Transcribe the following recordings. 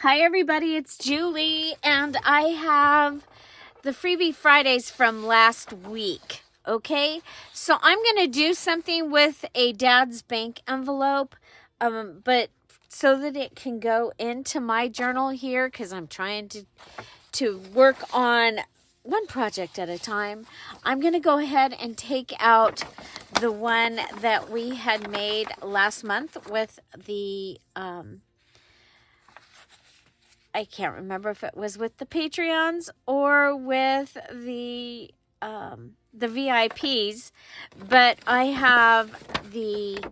Hi everybody, it's Julie, and I have the Freebie Fridays from last week, okay? So I'm going to do something with a Dad's Bank envelope, but so that it can go into my journal here, because I'm trying to work on one project at a time. I'm going to go ahead and take out the one that we had made last month with the I can't remember if it was with the Patreons or with the VIPs, but I have the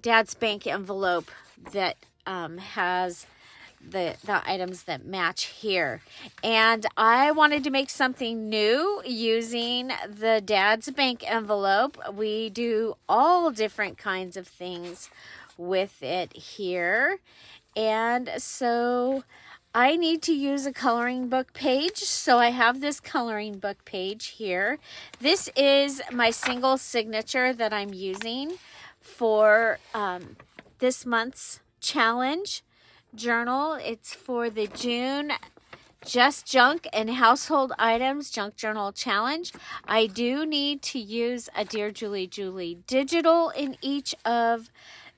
Dad's Bank envelope that has the items that match here. And I wanted to make something new using the Dad's Bank envelope. We do all different kinds of things with it here. And so I need to use a coloring book page. So I have this coloring book page here. This is my single signature that I'm using for this month's challenge journal. It's for the June Just Junk and Household Items Junk Journal Challenge. I do need to use a Dear Julie Julie digital in each of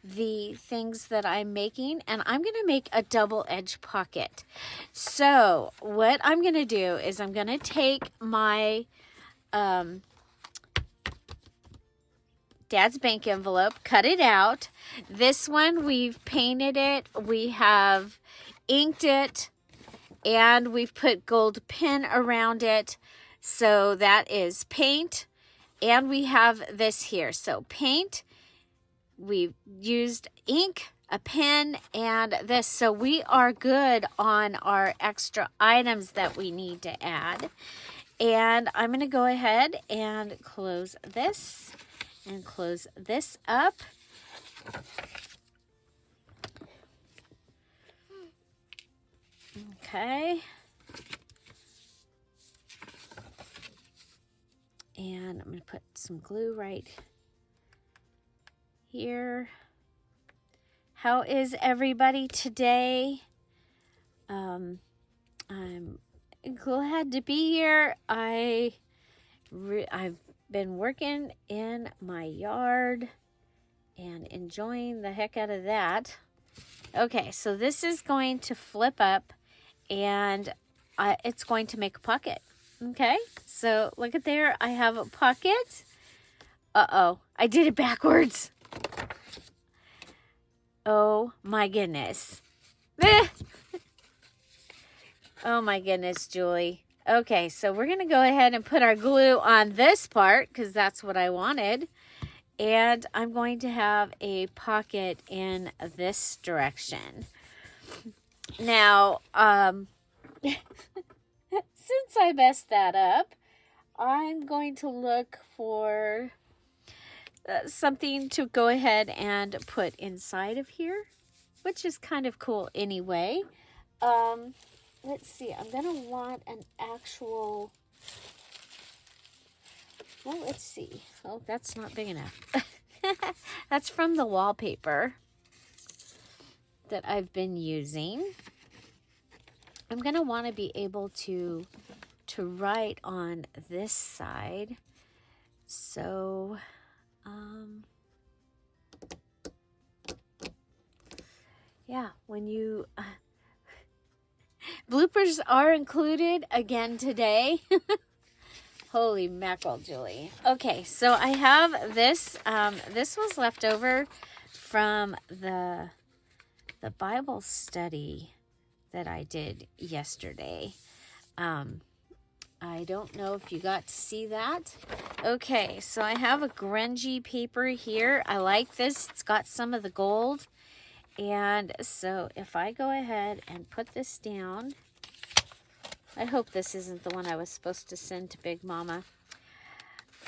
the things that I'm making, and I'm going to make a double edge pocket. So what I'm going to do is I'm going to take my Dad's Bank envelope, cut it out. This one we've painted it, we have inked it, and we've put gold pin around it. So that is paint, and we have this here. So paint, we've used ink, a pen, and this. So we are good on our extra items that we need to add. And I'm going to go ahead and close this and close this up. Okay. And I'm going to put some glue right here. How is everybody today? I'm glad to be here. I've been working in my yard and enjoying the heck out of that. Okay, so this is going to flip up, and it's going to make a pocket. Okay, so look at there. I have a pocket. Uh-oh, I did it backwards. Oh my goodness. Oh my goodness, Julie. Okay, so we're going to go ahead and put our glue on this part because that's what I wanted. And I'm going to have a pocket in this direction. Now, since I messed that up, I'm going to look for something to go ahead and put inside of here, which is kind of cool anyway. Let's see, I'm going to want an actual, well, let's see. Oh, that's not big enough. That's from the wallpaper that I've been using. I'm going to want to be able to write on this side. So, yeah, when you... bloopers are included again today. Holy mackerel, Julie. Okay, so I have this. This was left over from the Bible study that I did yesterday. I don't know if you got to see that. Okay, so I have a grungy paper here. I like this. It's got some of the gold. And so if I go ahead and put this down, I hope this isn't the one I was supposed to send to Big Mama.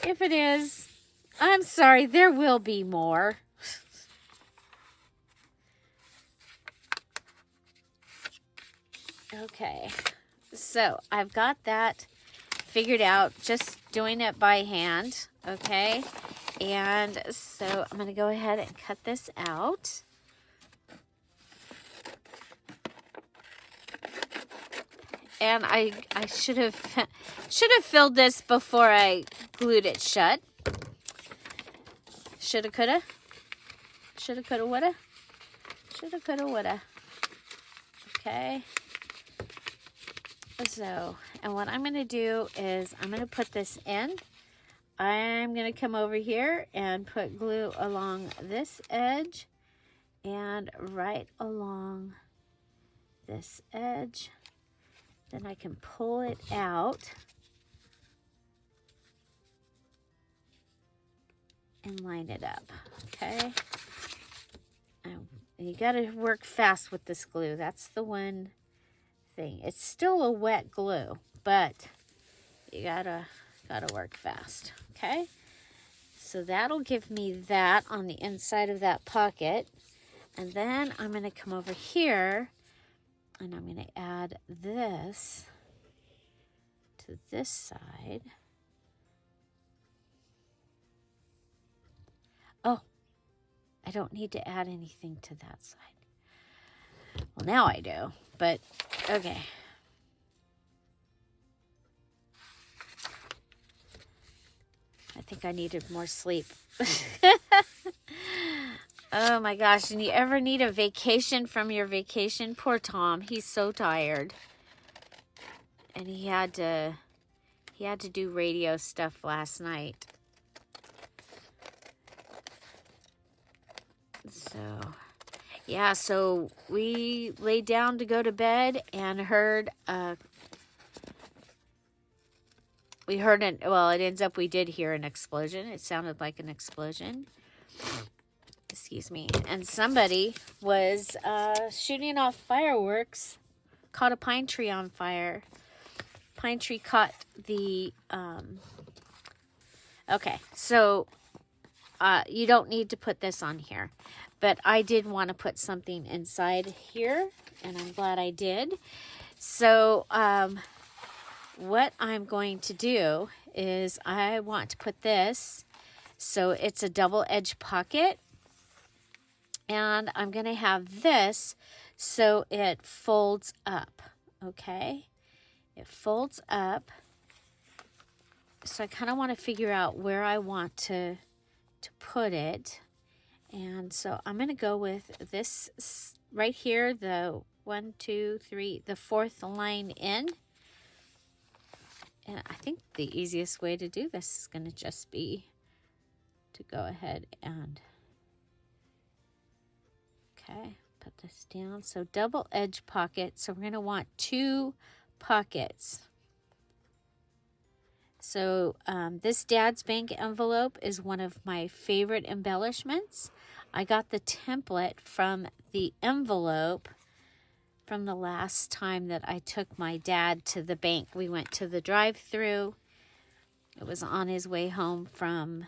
If it is, I'm sorry, there will be more. Okay, so I've got that figured out, just doing it by hand, okay? And so I'm going to go ahead and cut this out. And I should have filled this before I glued it shut. Shoulda, coulda. Shoulda, coulda, woulda. Shoulda, coulda, woulda. Okay. So, and what I'm going to do is I'm going to put this in. I'm going to come over here and put glue along this edge and right along this edge. Then I can pull it out and line it up, okay? And you got to work fast with this glue. That's the one thing. It's still a wet glue, but you gotta work fast, okay? So that'll give me that on the inside of that pocket. And then I'm going to come over here and I'm going to add this to this side. Oh, I don't need to add anything to that side. Well, now I do, but okay. I think I needed more sleep. Oh my gosh, and you ever need a vacation from your vacation? Poor Tom, he's so tired. And he had to do radio stuff last night. So, yeah, so we laid down to go to bed and heard it ends up we did hear an explosion. It sounded like an explosion. Excuse me. And somebody was shooting off fireworks, caught a pine tree on fire. Pine tree caught the, okay, so you don't need to put this on here. But I did want to put something inside here, and I'm glad I did. So, what I'm going to do is I want to put this, so it's a double-edged pocket. And I'm going to have this so it folds up, okay? It folds up. So I kind of want to figure out where I want to put it. And so I'm going to go with this right here, the 1, 2, 3, the fourth line in. And I think the easiest way to do this is going to just be to go ahead and, okay, put this down. So double edge pocket. So we're going to want 2 pockets. So this Dad's Bank envelope is one of my favorite embellishments. I got the template from the envelope from the last time that I took my dad to the bank. We went to the drive-thru. It was on his way home from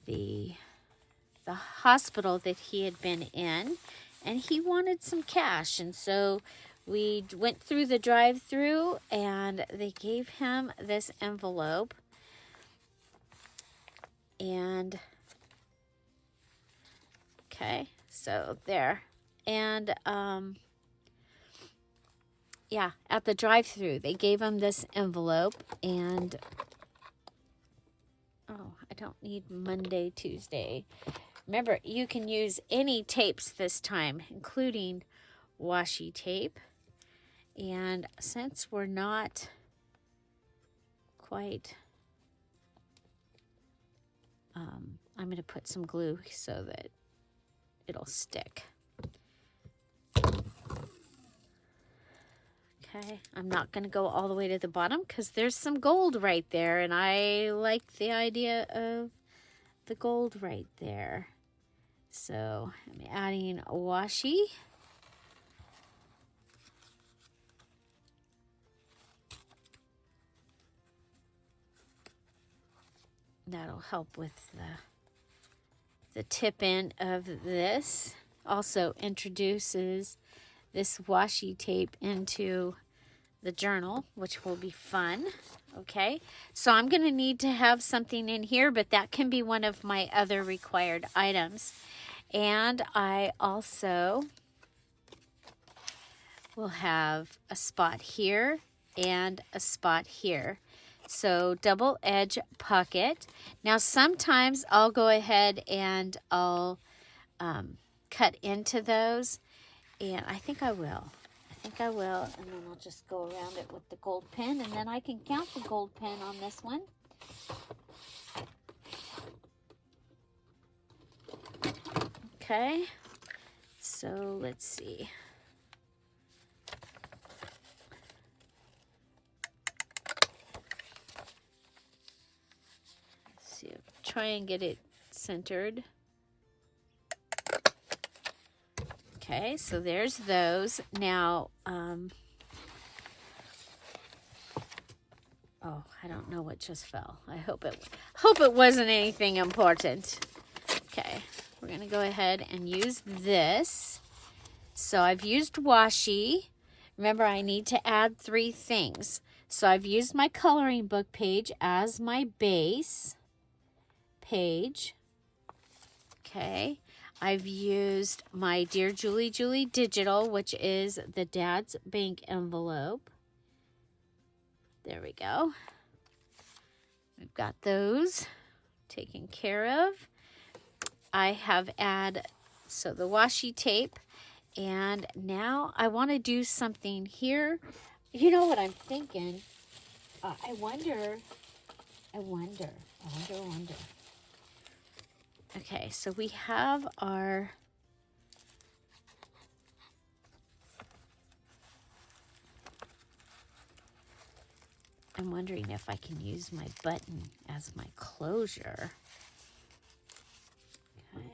the hospital that he had been in, and he wanted some cash. And so we went through the drive-thru, and they gave him this envelope. And, okay, so there. And, yeah, at the drive-thru, they gave him this envelope, and, oh, I don't need Monday, Tuesday. Remember, you can use any tapes this time, including washi tape. And since we're not quite, I'm going to put some glue so that it'll stick. Okay, I'm not going to go all the way to the bottom because there's some gold right there, and I like the idea of the gold right there. So I'm adding washi. That'll help with the tip end of this. Also introduces this washi tape into the journal, which will be fun. Okay, so I'm going to need to have something in here, but that can be one of my other required items. And I also will have a spot here and a spot here. So double edge pocket. Now sometimes I'll go ahead and I'll cut into those, and I think I will. And then I'll just go around it with the gold pen, and then I can count the gold pen on this one. Okay, so let's see. Try and get it centered. Okay, so there's those. Now, oh, I don't know what just fell. I hope it wasn't anything important. Okay, we're gonna go ahead and use this. So I've used washi. Remember, I need to add 3 things. So I've used my coloring book page as my base page. Okay, I've used my Dear Julie Julie Digital, which is the Dad's Bank envelope. There we go. We've got those taken care of. I have added the washi tape, and now I want to do something here. You know what I'm thinking? I wonder. Okay, so we have our I'm wondering if I can use my button as my closure. Okay.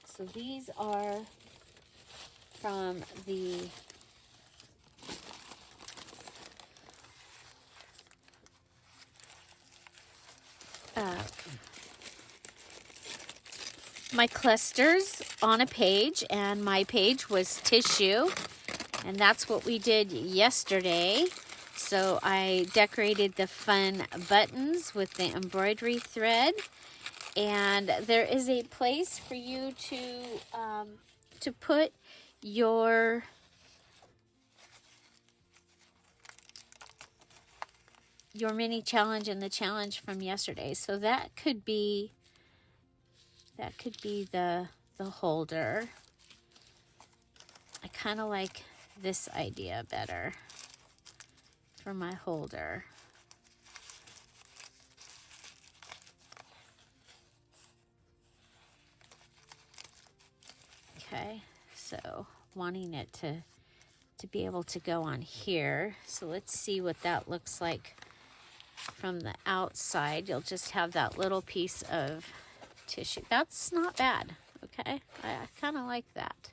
So these are from the my clusters on a page, and my page was tissue, and that's what we did yesterday. So I decorated the fun buttons with the embroidery thread, and there is a place for you to put your mini challenge and the challenge from yesterday. So that could be the holder. I kind of like this idea better for my holder. Okay, so wanting it to be able to go on here. So let's see what that looks like from the outside. You'll just have that little piece of tissue. That's not bad. Okay, I kind of like that.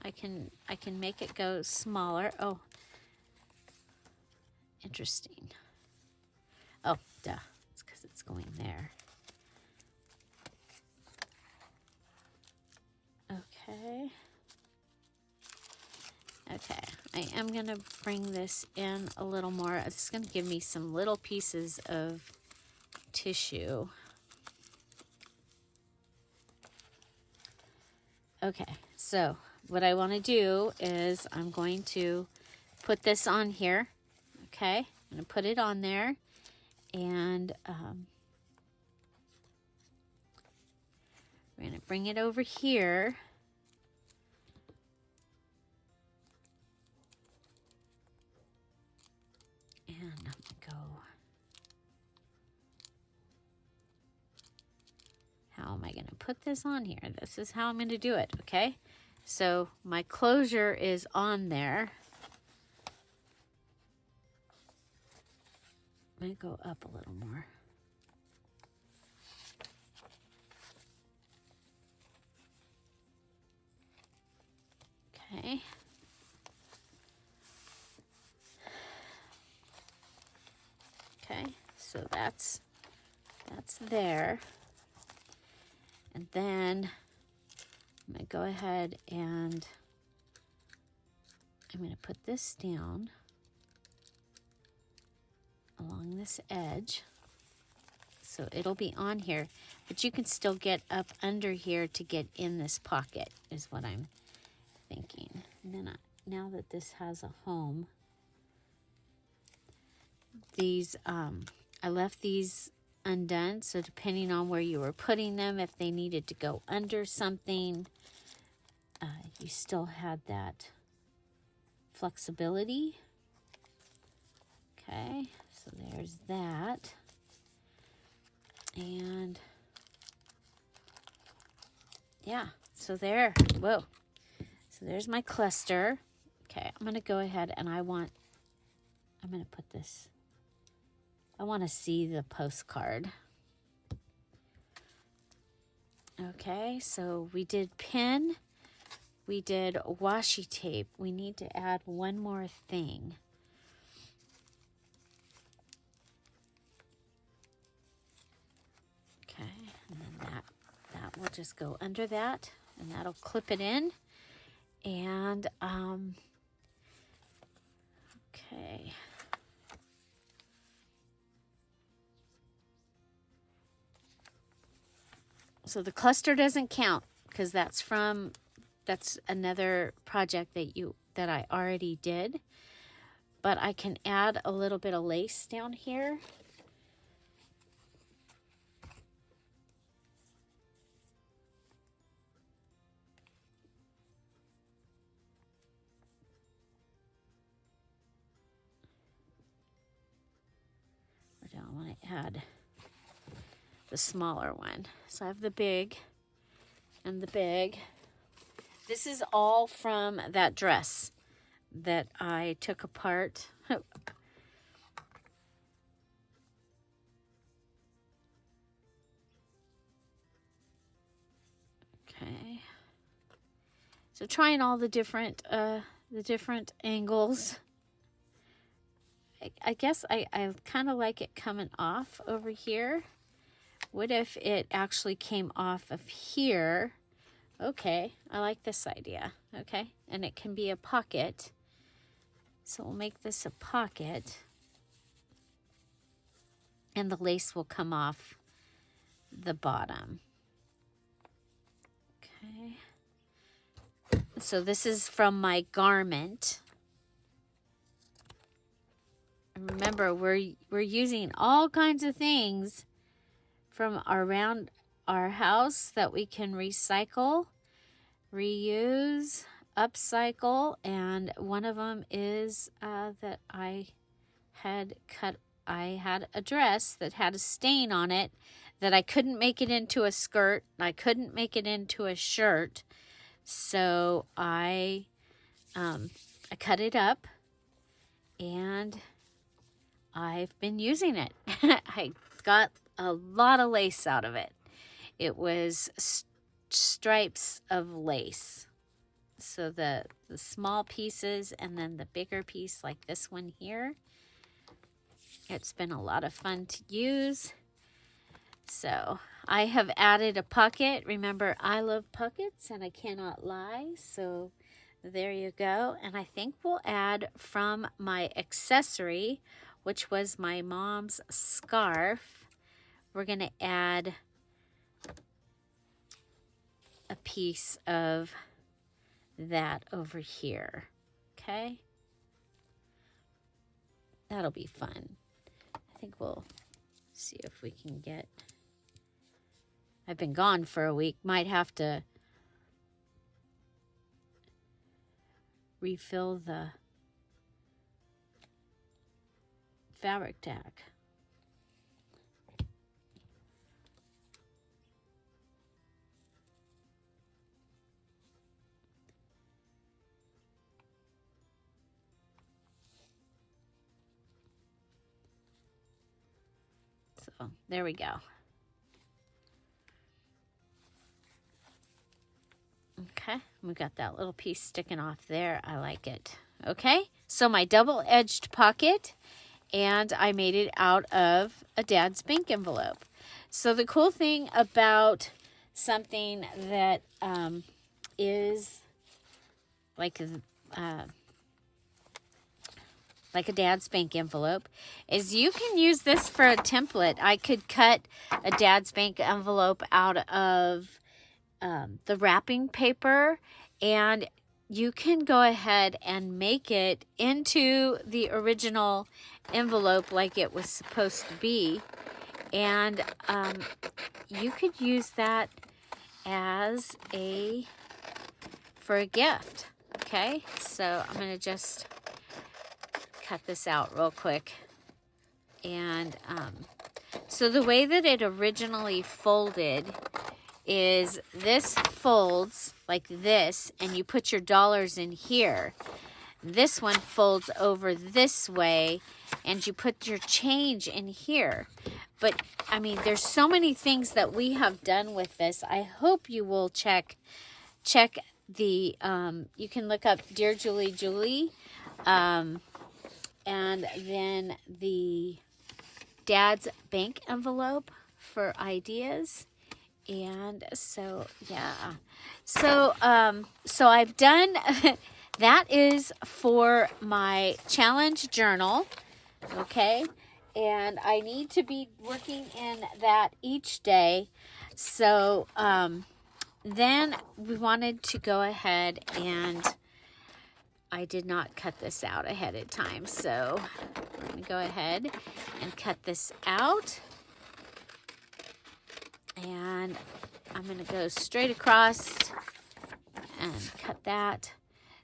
I can make it go smaller. Oh, interesting. Oh, duh. It's because it's going there. Okay. Okay, I am going to bring this in a little more. It's going to give me some little pieces of tissue. Okay, so what I want to do is I'm going to put this on here. Okay, I'm going to put it on there, and we're going to bring it over here. And I'm going to go, how am I going to put this on here? This is how I'm going to do it, okay? So my closure is on there. I'm going to go up a little more. Okay. Okay, so that's there. And then I'm going to go ahead and I'm going to put this down along this edge. So it'll be on here, but you can still get up under here to get in this pocket is what I'm thinking. And then now that this has a home, these, I left these undone. So depending on where you were putting them, if they needed to go under something, you still had that flexibility. Okay, so there's that. And yeah, so there, whoa. So there's my cluster. Okay, I'm going to go ahead and I'm going to put this, I want to see the postcard. Okay, so we did pin, we did washi tape. We need to add one more thing. Okay, and then that will just go under that, and that'll clip it in. And okay. So the cluster doesn't count because that's another project that I already did. But I can add a little bit of lace down here. I want to add the smaller one. So I have the big and the big. This is all from that dress that I took apart. Okay. So trying all the different angles. I guess I kind of like it coming off over here. What if it actually came off of here? Okay, I like this idea. Okay, and it can be a pocket. So we'll make this a pocket. And the lace will come off the bottom. Okay. So this is from my garment. Remember, we're using all kinds of things from around our house that we can recycle, reuse, upcycle, and one of them is that I had a dress that had a stain on it that I couldn't make it into a skirt. I couldn't make it into a shirt, so I cut it up and I've been using it. I got a lot of lace out of it. It was stripes of lace. So the small pieces and then the bigger piece like this one here. It's been a lot of fun to use. So I have added a pocket. Remember, I love pockets and I cannot lie. So there you go. And I think we'll add from my accessory, which was my mom's scarf. We're going to add a piece of that over here. Okay? That'll be fun. I think we'll see if we can get... I've been gone for a week. Might have to refill the fabric tack. So there we go. Okay, we got that little piece sticking off there. I like it. Okay, so my double-edged pocket, and I made it out of a Dad's Bank envelope. So the cool thing about something that is like a Dad's Bank envelope is you can use this for a template. I could cut a Dad's Bank envelope out of the wrapping paper, and you can go ahead and make it into the original envelope like it was supposed to be. And you could use that as for a gift. Okay, so I'm going to just cut this out real quick. And so the way that it originally folded is this folds like this, and you put your dollars in here. This one folds over this way, and you put your change in here. But, I mean, there's so many things that we have done with this. I hope you will check the, you can look up DearJulieJulie, and then the Dad's Bank envelope for ideas. And so, yeah. So I've done, that is for my challenge journal, okay? And I need to be working in that each day. So, then we wanted to go ahead, and I did not cut this out ahead of time. So we're going to go ahead and cut this out. And I'm going to go straight across and cut that.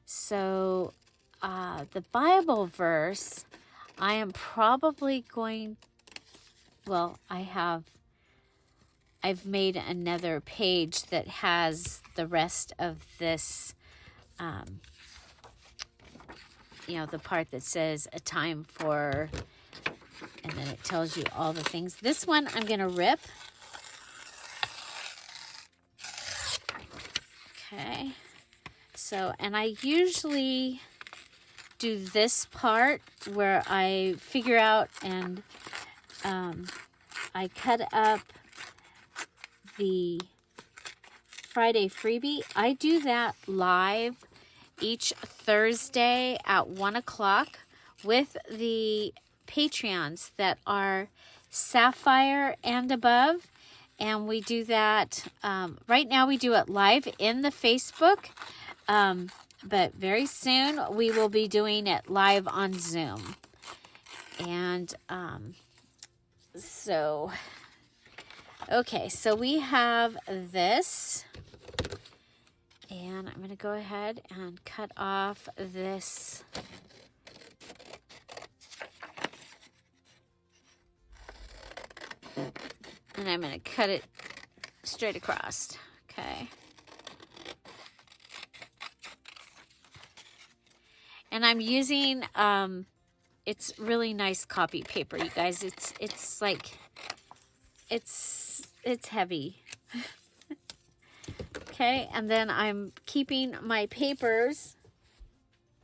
So the Bible verse, I am probably going, well, I've made another page that has the rest of this, you know, the part that says a time for, and then it tells you all the things. This one I'm going to rip. Okay. So, and I usually do this part where I figure out and I cut up the Friday Freebie. I do that live each Thursday at 1 o'clock with the Patreons that are Sapphire and above. And we do that, right now we do it live in the Facebook, but very soon we will be doing it live on Zoom. And so, okay, so we have this, and I'm going to go ahead and cut off this. And I'm going to cut it straight across, okay? And I'm using, it's really nice copy paper, you guys. It's like, it's heavy. Okay, and then I'm keeping my papers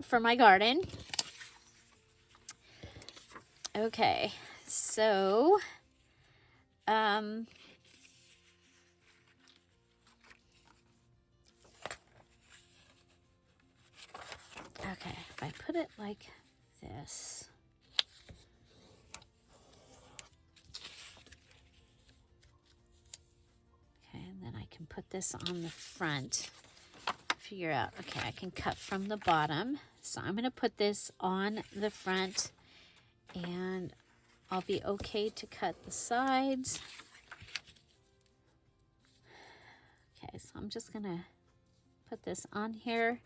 for my garden. Okay, so, okay, if I put it like this. Okay, and then I can put this on the front. Figure out, okay, I can cut from the bottom. So I'm going to put this on the front, and I'll be okay to cut the sides. Okay, so I'm just going to put this on here.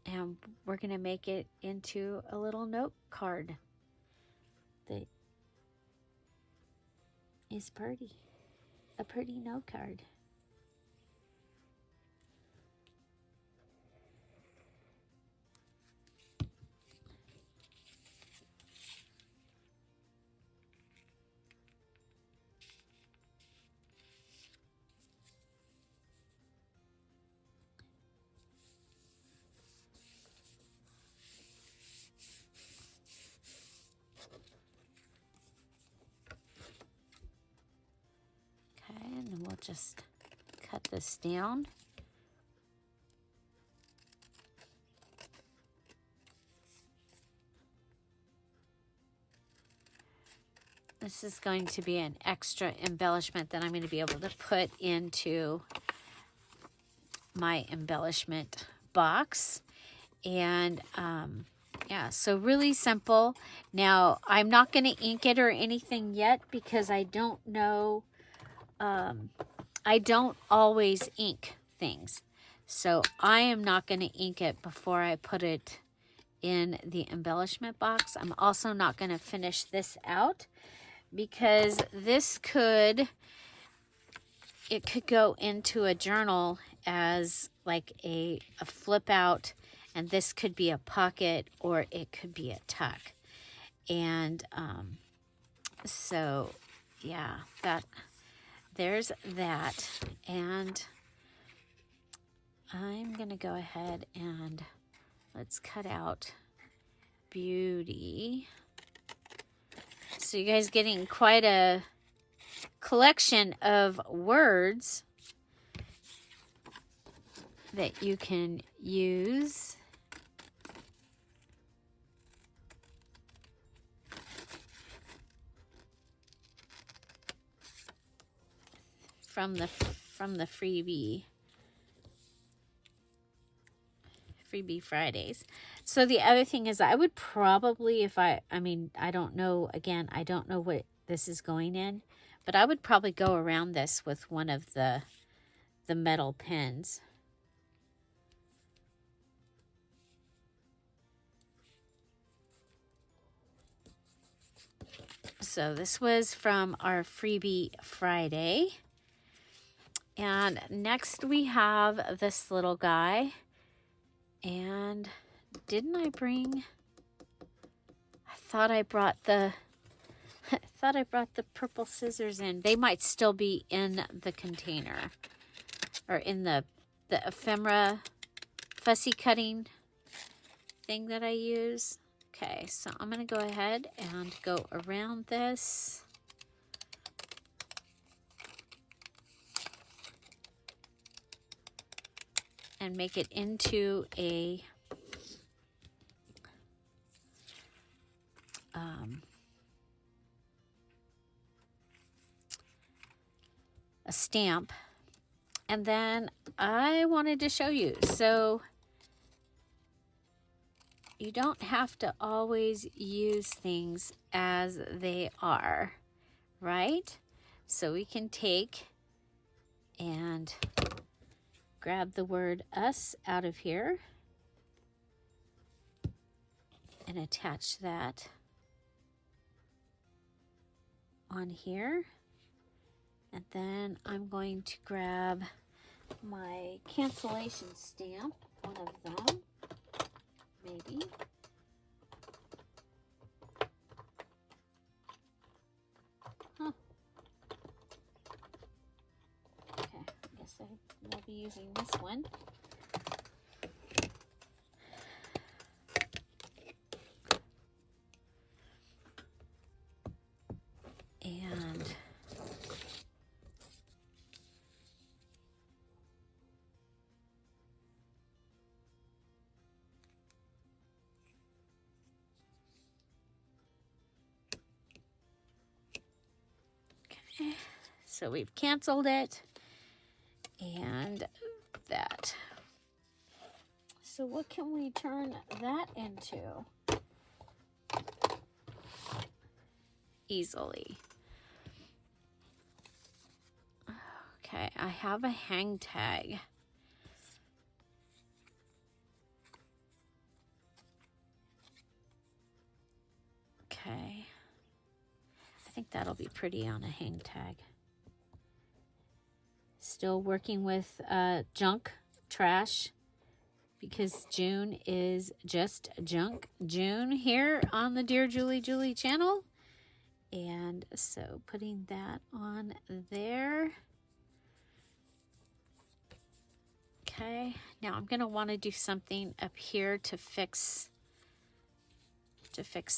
And we're going to make it into a little note card that is pretty. A pretty note card. And then we'll just cut this down. This is going to be an extra embellishment that I'm going to be able to put into my embellishment box. And yeah, so really simple. Now, I'm not going to ink it or anything yet because I don't know. I don't always ink things. So I am not going to ink it before I put it in the embellishment box. I'm also not going to finish this out because this could go into a journal as like a flip out, and this could be a pocket or it could be a tuck. And so yeah, there's that. And I'm gonna go ahead and let's cut out Beauty. So you guys getting quite a collection of words that you can use. From the Freebie Fridays. So the other thing is, I would probably, if I mean, I don't know, again, I don't know what this is going in, but I would probably go around this with one of the metal pins. So this was from our Freebie Friday. And next we have this little guy. And didn't I bring, I thought I brought the purple scissors in. They might still be in the container or in the ephemera fussy cutting thing that I use. Okay, so I'm going to go ahead and go around this. And make it into a stamp. And then I wanted to show you, so you don't have to always use things as they are, right? So we can take and grab the word us out of here and attach that on here. And then I'm going to grab my cancellation stamp, one of them, maybe. Huh. Okay, I guess I will be using this one. And okay, so we've canceled it and that. So what can we turn that into? Easily. Okay, I have a hang tag. Okay. I think that'll be pretty on a hang tag. Still working with junk trash because June is just junk June here on the Dear Julie Julie channel. And so putting that on there. Okay, now I'm going to want to do something up here to fix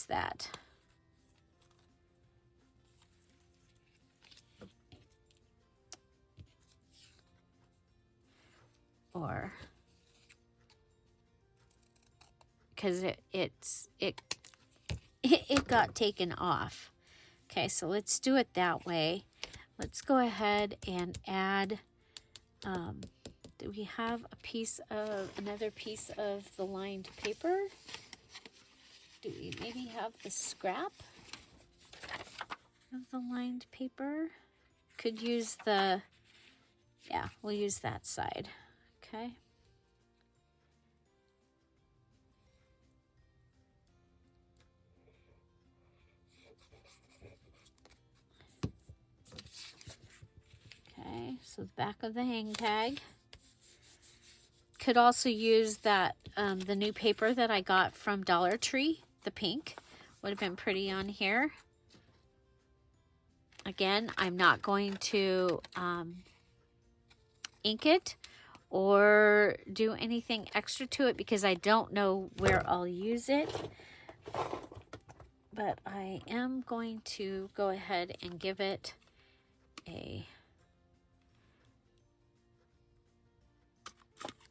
that. Or because it got taken off. Okay, so let's do it that way. Let's go ahead and add, do we have another piece of the lined paper? Do we maybe have the scrap of the lined paper? Could use yeah, we'll use that side. Okay. Okay, so the back of the hang tag. Could also use that, the new paper that I got from Dollar Tree, the pink. Would have been pretty on here. Again, I'm not going to ink it or do anything extra to it because I don't know where I'll use it. But I am going to go ahead and give it a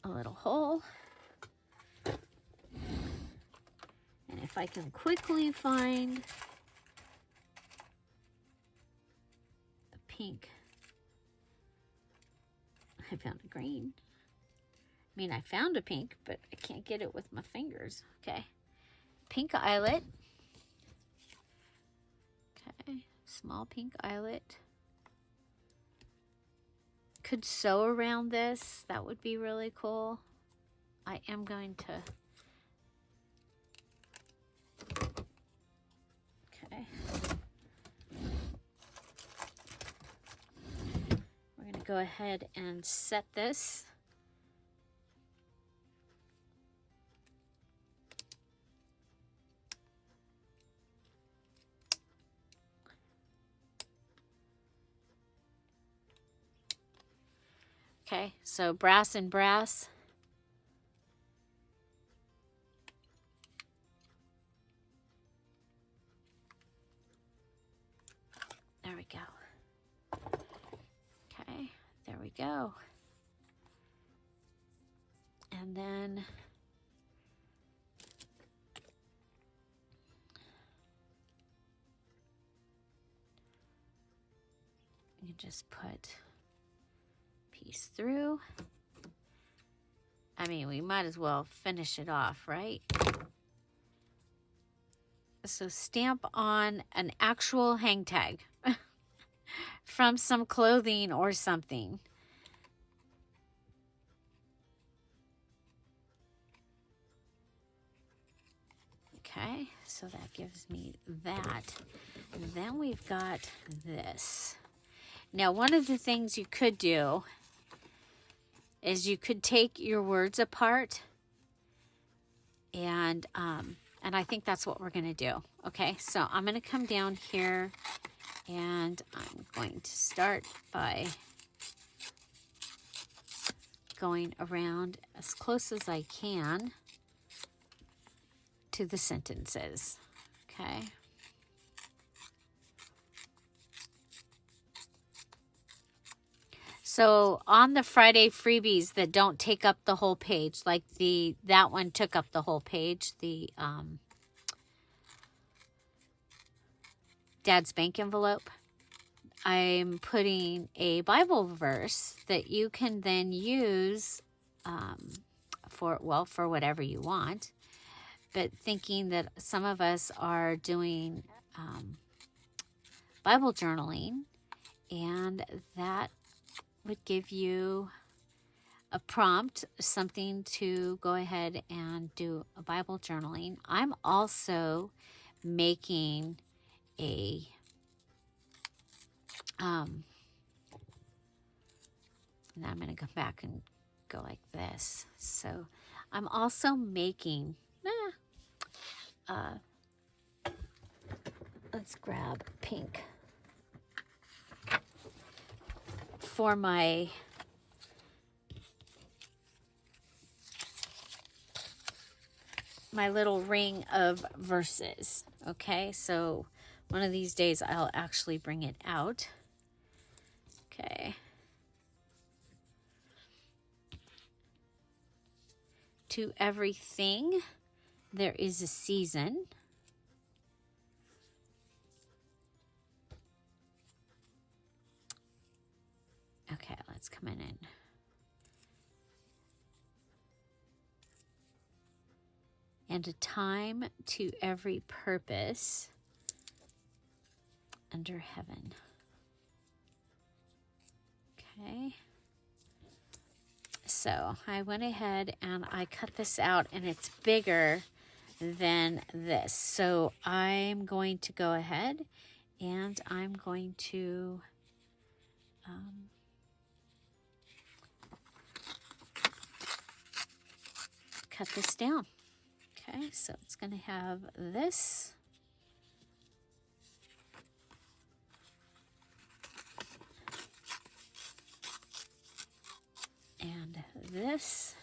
little hole. And if I can quickly find the pink, I found a green. I mean, I found a pink, but I can't get it with my fingers. Okay, pink eyelet. Okay, small pink eyelet. Could sew around this. That would be really cool. I am going to. Okay. We're going to go ahead and set this. Okay, so brass and brass. There we go. Okay, there we go. And then you just put piece through. I mean, we might as well finish it off, right? So stamp on an actual hang tag from some clothing or something. Okay, so that gives me that. And then we've got this. Now, one of the things you could do is you could take your words apart, and I think that's what we're going to do. Okay, so I'm going to come down here, and I'm going to start by going around as close as I can to the sentences. Okay. So on the Friday freebies that don't take up the whole page, like that one took up the whole page, the Dad's Bank envelope, I'm putting a Bible verse that you can then use for whatever you want. But thinking that some of us are doing Bible journaling, and that would give you a prompt, something to go ahead and do a Bible journaling. I'm also making a and I'm going to go back and go like this. So I'm also making let's grab pink for my little ring of verses. Okay, so one of these days I'll actually bring it out. Okay. To everything there is a season. and a time to every purpose under heaven. Okay. So I went ahead and I cut this out, and it's bigger than this. So I'm going to go ahead and I'm going to cut this down. Okay, so it's going to have this. And this.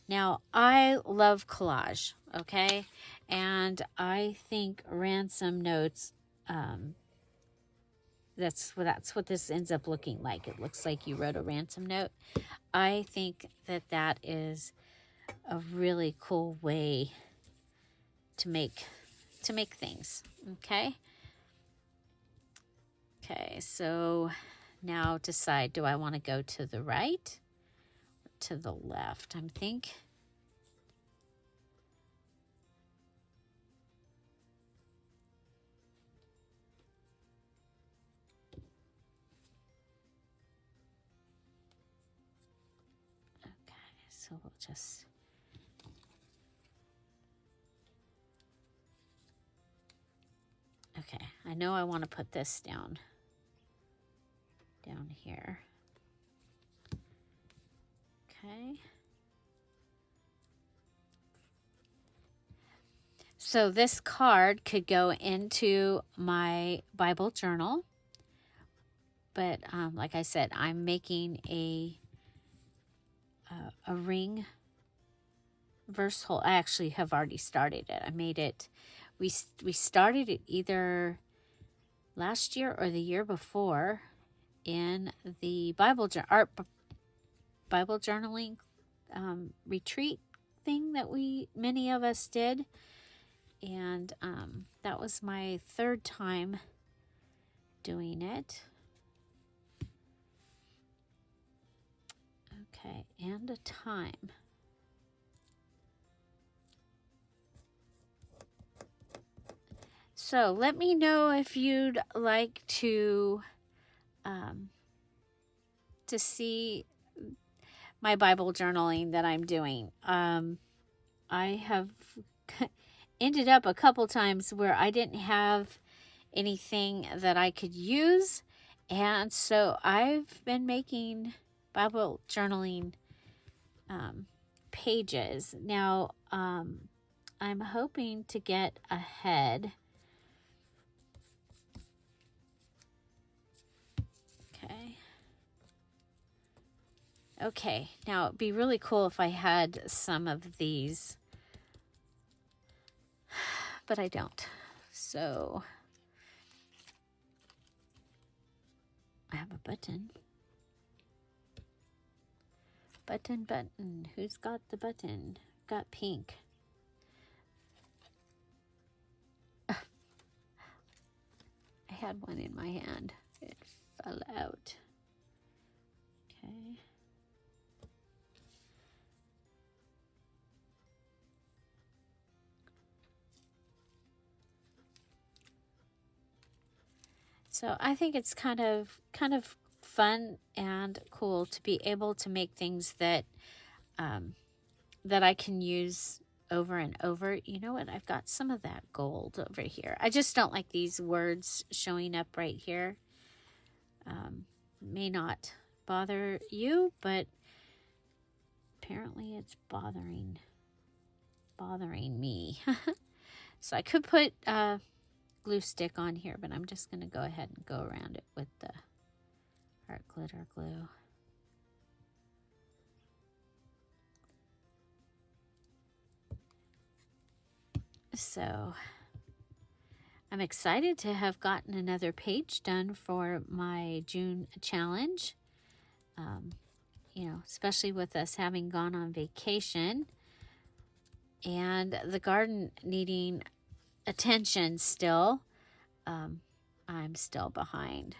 Now, I love collage, okay? And I think ransom notes, that's what this ends up looking like. It looks like you wrote a ransom note. I think that that is a really cool way to make things, okay? Okay, so now decide, do I want to go to the right or to the left? I'm thinking so we'll just okay, I know I want to put this down here. Okay. So this card could go into my Bible journal, but like I said, I'm making a ring verse hole. I actually have already started it. I made it. We started it either last year or the year before in the Bible journaling retreat thing that many of us did, and that was my third time doing it. Okay, and a time. So let me know if you'd like to see my Bible journaling that I'm doing. I have ended up a couple times where I didn't have anything that I could use, and so I've been making Bible journaling pages. Now, I'm hoping to get ahead. Okay, now it'd be really cool if I had some of these, but I don't. So I have a button. Button. Who's got the button? Got pink. I had one in my hand. It fell out. Okay. So I think it's kind of fun and cool to be able to make things that that I can use over and over. You know what? I've got some of that gold over here. I just don't like these words showing up right here. May not bother you, but apparently it's bothering me. So I could put glue stick on here, but I'm just going to go ahead and go around it with the art glitter glue. So I'm excited to have gotten another page done for my June challenge. You know, especially with us having gone on vacation and the garden needing attention still. I'm still behind.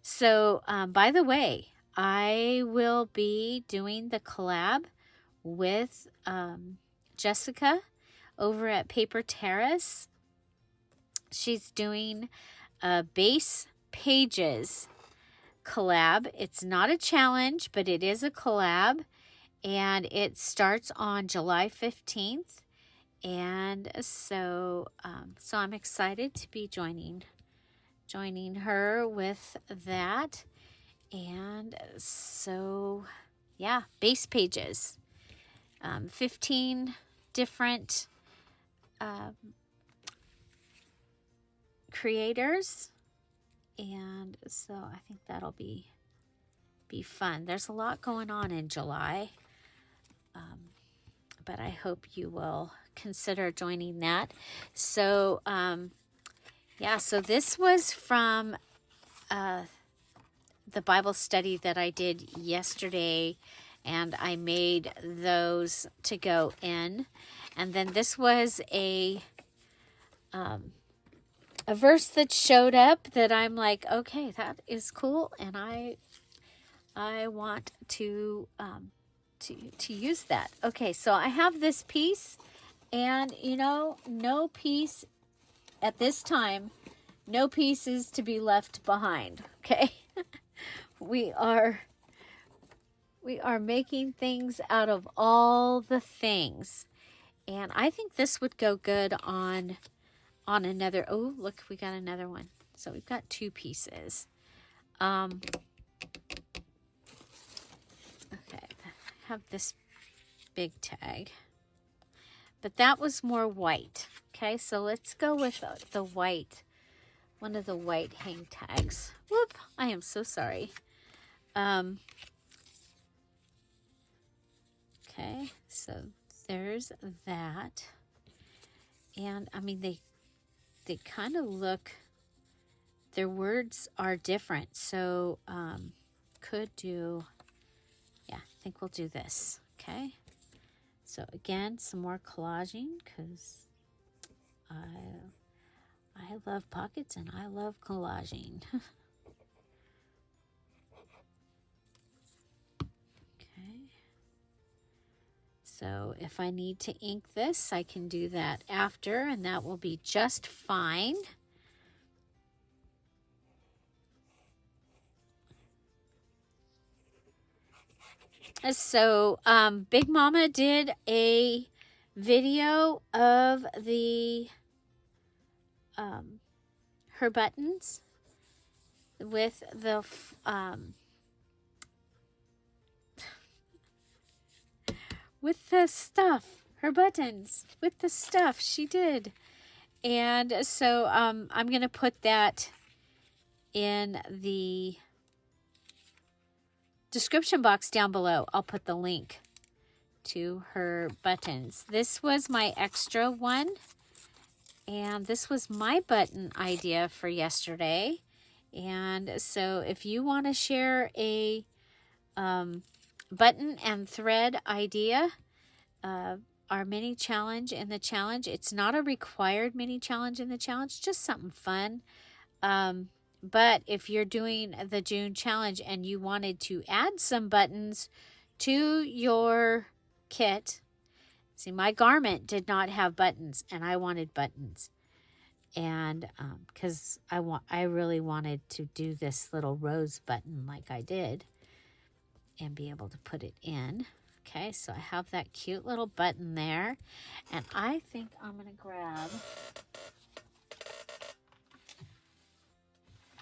So, by the way, I will be doing the collab with Jessica over at Paper Terrace. She's doing a Base Pages collab. It's not a challenge, but it is a collab, and it starts on July 15th. And so I'm excited to be joining her with that. And so, yeah, Base Pages, 15 different creators, and so I think that'll be fun. There's a lot going on in July, but I hope you will consider joining that. So yeah, so this was from the Bible study that I did yesterday, and I made those to go in. And then this was a verse that showed up that I'm like, okay, that is cool, and I want to use that. Okay, so I have this piece, and you know, no piece at this time, no piece is to be left behind. Okay, we are making things out of all the things, and I think this would go good on another. Oh, look, we got another one. So we've got two pieces. Okay, I have this big tag, but that was more white. Okay, so let's go with the white, one of the white hang tags. Whoop, I am so sorry. Okay, so there's that. And I mean, they kind of look, their words are different. So could do, yeah, I think we'll do this. Okay, so again, some more collaging, because I love pockets and I love collaging. Okay, so if I need to ink this, I can do that after, and that will be just fine. So Big Mama did a video of the her buttons with the stuff, her buttons with the stuff she did. And so I'm going to put that in the description box down below. I'll put the link to her buttons. This was my extra one, and this was my button idea for yesterday. And so if you want to share a button and thread idea, our mini challenge in the challenge, it's not a required mini challenge in the challenge, just something fun. But if you're doing the June challenge and you wanted to add some buttons to your kit, see, my garment did not have buttons, and I wanted buttons. And because I really wanted to do this little rose button like I did and be able to put it in. Okay, so I have that cute little button there, and I think I'm going to grab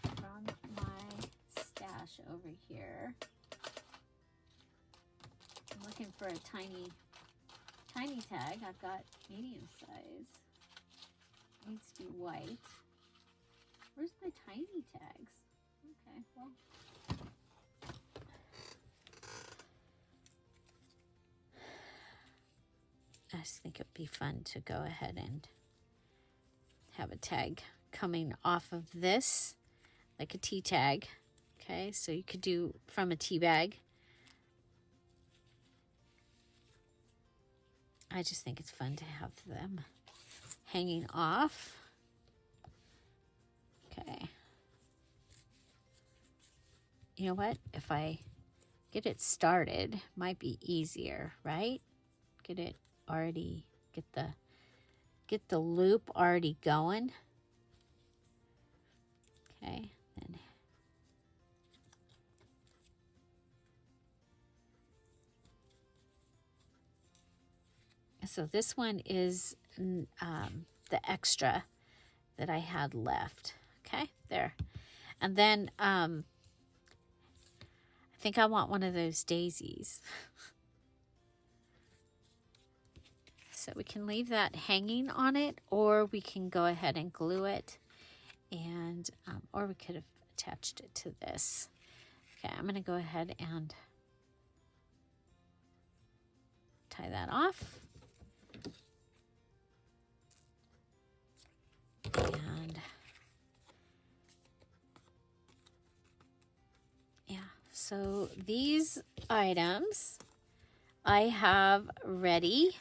from my stash over here. I'm looking for a tiny tag. I've got medium size. Needs to be white. Where's my tiny tags? Okay, well. I just think it would be fun to go ahead and have a tag coming off of this, like a tea tag. Okay, so you could do from a tea bag. I just think it's fun to have them hanging off. Okay. You know what? If I get it started, might be easier, right? Get the get the loop already going. Okay, and so this one is the extra that I had left. Okay, there. And then I think I want one of those daisies. So we can leave that hanging on it, or we can go ahead and glue it, and or we could have attached it to this. Okay, I'm going to go ahead and tie that off. And yeah, so these items I have ready.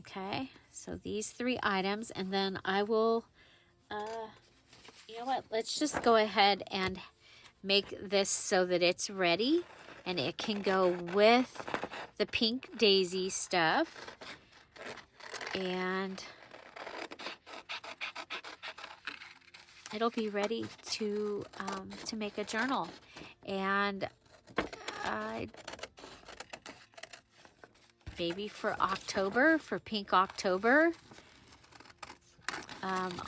Okay, so these 3 items, and then I will, you know what, let's just go ahead and make this so that it's ready, and it can go with the pink daisy stuff, and it'll be ready to make a journal. And maybe for October, for Pink October.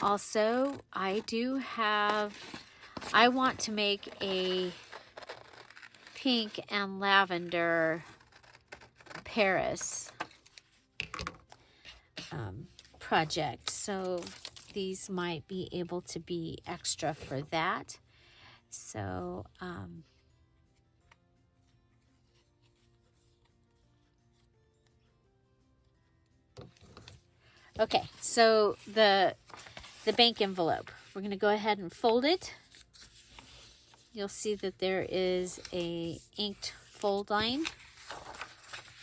Also, I want to make a pink and lavender Paris project. So these might be able to be extra for that. So, okay, so the bank envelope, we're going to go ahead and fold it. You'll see that there is a inked fold line,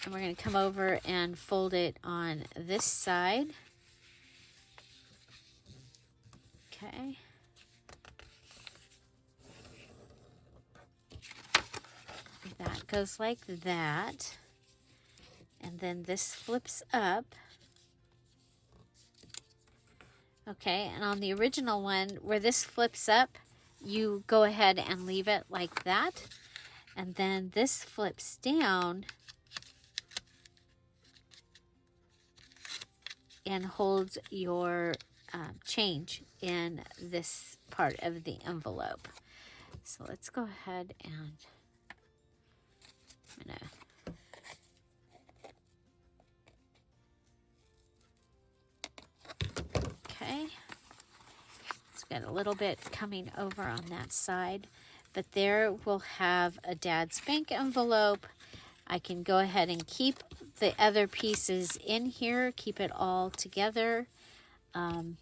and we're going to come over and fold it on this side. Okay. That goes like that, and then this flips up. Okay, and on the original one, where this flips up, you go ahead and leave it like that. And then this flips down and holds your change in this part of the envelope. So let's go ahead and I'm gonna okay. It's got a little bit coming over on that side, but there we'll have a Dad's Bank envelope. I can go ahead and keep the other pieces in here, keep it all together. And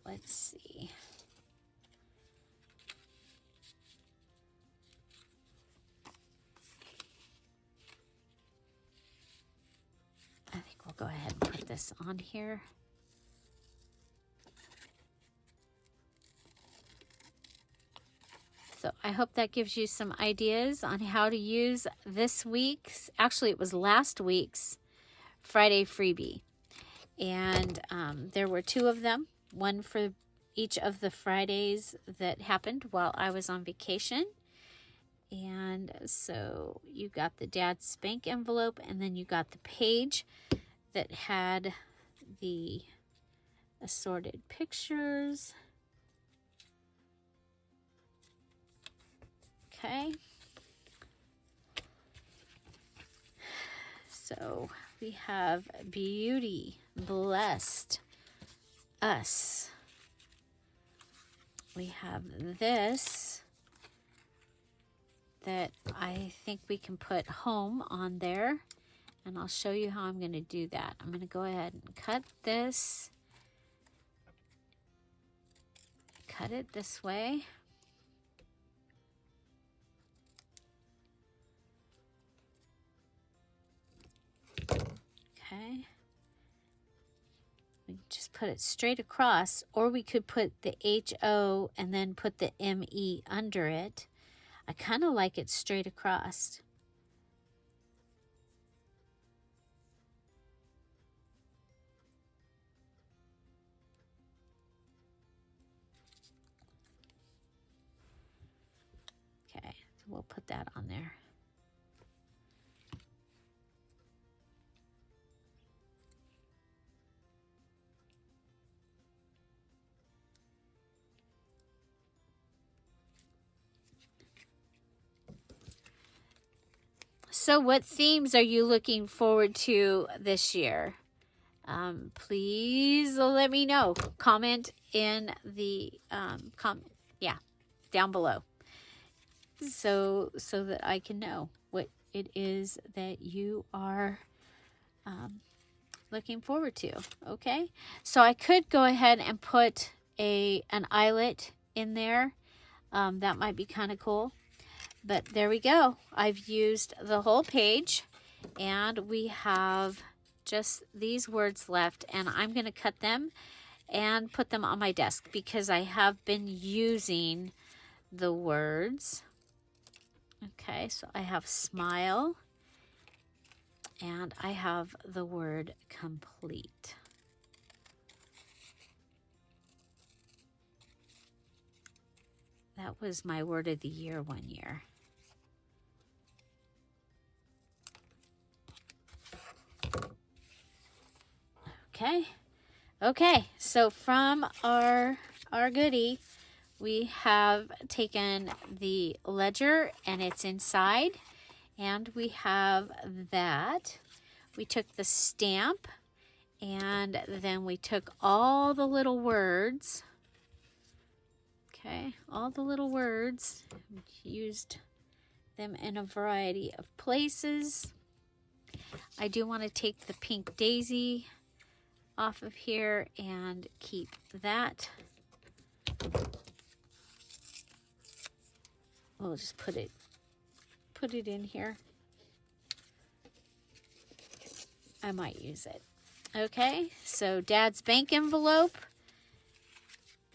let's see. I think we'll go ahead and put this on here. So I hope that gives you some ideas on how to use this week's, actually it was last week's Friday freebie. And there were 2 of them, one for each of the Fridays that happened while I was on vacation. And so you got the Dad's Spank envelope, and then you got the page that had the assorted pictures. Okay. So we have Beauty Blessed Us. We have this that I think we can put home on there, and I'll show you how I'm going to do that. I'm going to go ahead and cut this, cut it this way. Okay. We just put it straight across, or we could put the H-O and then put the M-E under it. I kind of like it straight across. we'll put that on there. So what themes are you looking forward to this year? Please let me know. Comment in the down below, so that I can know what it is that you are looking forward to. Okay, so I could go ahead and put an eyelet in there. That might be kind of cool. But there we go. I've used the whole page, and we have just these words left, and I'm going to cut them and put them on my desk because I have been using the words. Okay, so I have smile, and I have the word complete. That was my word of the year one year. Okay, so from our goodie, we have taken the ledger and it's inside, and we have that. We took the stamp, and then we took all the little words. Okay, all the little words, used them in a variety of places. I do want to take the pink daisy off of here and keep that. We'll just put it in here. I might use it. Okay, so Dad's bank envelope,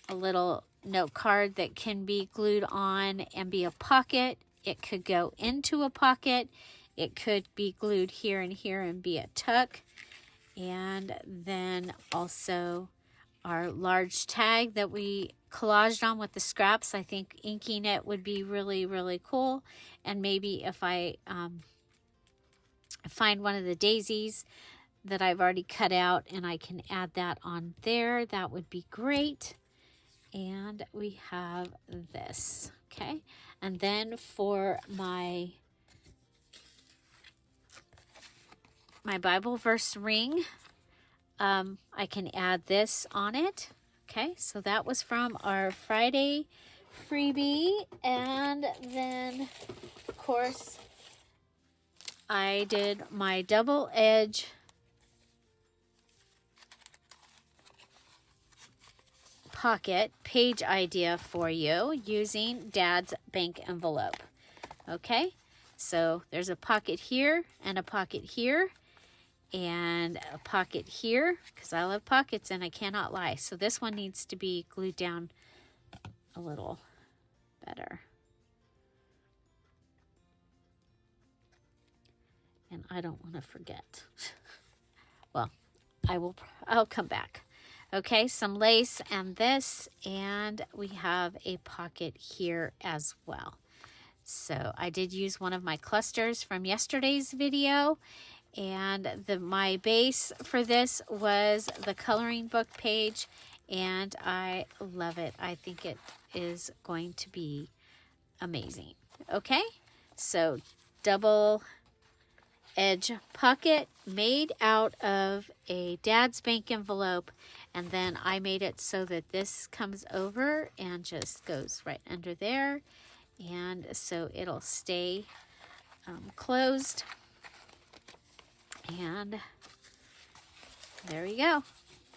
a little note card that can be glued on and be a pocket. It could go into a pocket. It could be glued here and here and be a tuck. And then also our large tag that we collaged on with the scraps. I think inking it would be really, really cool. And maybe if I find one of the daisies that I've already cut out and I can add that on there, that would be great. And we have this, okay? And then for my Bible verse ring, I can add this on it. Okay, so that was from our Friday freebie. And then, of course, I did my double edge pocket page idea for you using Dad's bank envelope. Okay, so there's a pocket here and a pocket here and a pocket here, because I love pockets and I cannot lie. So this one needs to be glued down a little better. And I don't want to forget. Well, I'll come back. Okay, some lace and this, and we have a pocket here as well. So I did use one of my clusters from yesterday's video, and my base for this was the coloring book page, and I love it. I think it is going to be amazing. Okay, so double edge pocket made out of a Dad's bank envelope, and then I made it so that this comes over and just goes right under there, and so it'll stay closed. And there you go.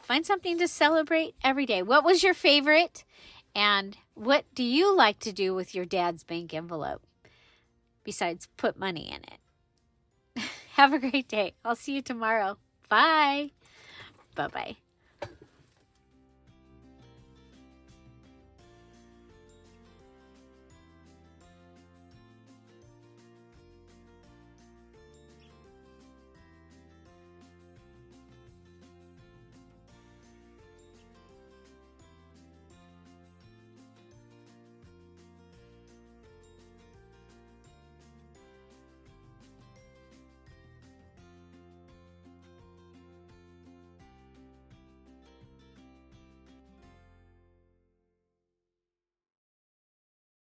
Find something to celebrate every day. What was your favorite? And what do you like to do with your Dad's bank envelope besides put money in it? Have a great day. I'll see you tomorrow. Bye. Bye-bye.